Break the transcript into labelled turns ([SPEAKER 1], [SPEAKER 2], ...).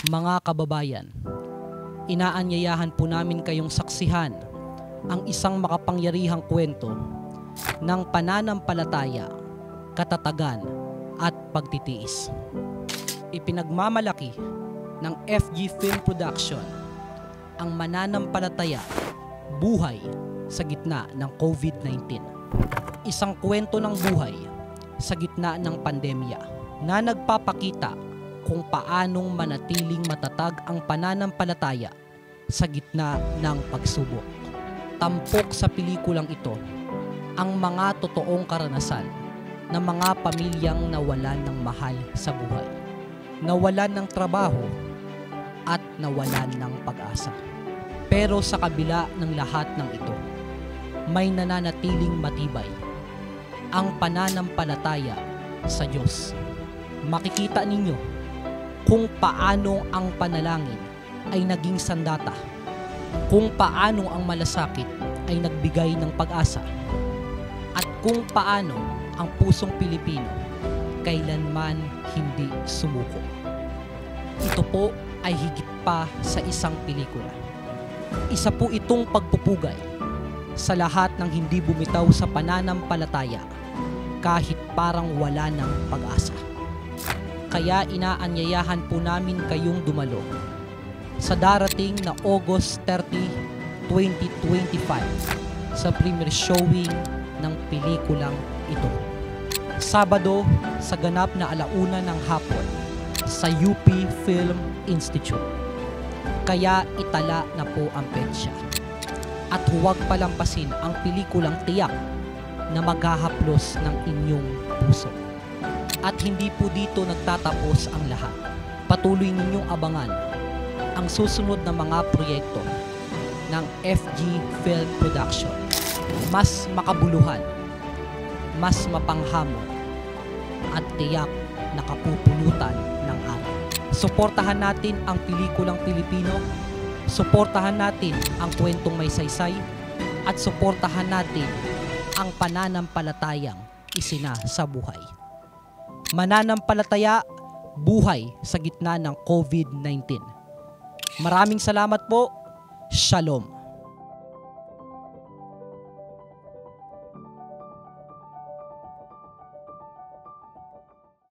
[SPEAKER 1] Mga kababayan, inaanyayahan po namin kayong saksihan ang isang makapangyarihang kwento ng pananampalataya, katatagan at pagtitiis. Ipinagmamalaki ng FG Film Production ang mananampalataya, buhay sa gitna ng COVID-19. Isang kwento ng buhay sa gitna ng pandemya na nagpapakita kung paanong manatiling matatag ang pananampalataya sa gitna ng pagsubok. Tampok sa pelikulang ito ang mga totoong karanasan ng mga pamilyang nawalan ng mahal sa buhay, nawalan ng trabaho at nawalan ng pag-asa. Pero sa kabila ng lahat ng ito, may nananatiling matibay ang pananampalataya sa Diyos. Makikita ninyo kung paano ang panalangin ay naging sandata, kung paano ang malasakit ay nagbigay ng pag-asa, at kung paano ang pusong Pilipino kailanman hindi sumuko. Ito po ay higit pa sa isang pelikula. Isa po itong pagpupugay sa lahat ng hindi bumitaw sa pananampalataya kahit parang wala ng pag-asa. Kaya inaanyayahan po namin kayong dumalo sa darating na August 30, 2025 sa premiere showing ng pelikulang ito. Sabado sa ganap na 1:00 ng hapon sa UP Film Institute. Kaya itala na po ang petsa. At huwag palampasin ang pelikulang tiyak na maghahaplos ng inyong puso. At hindi po dito nagtatapos ang lahat. Patuloy ninyong abangan ang susunod na mga proyekto ng FG Film Production. Mas makabuluhan, mas mapanghamon, at tiyak na kapupulutan ng araw. Suportahan natin ang pelikulang Pilipino, suportahan natin ang kwentong may saysay, at suportahan natin ang pananampalatayang isinasabuhay. Mananampalataya, buhay sa gitna ng COVID-19. Maraming salamat po. Shalom.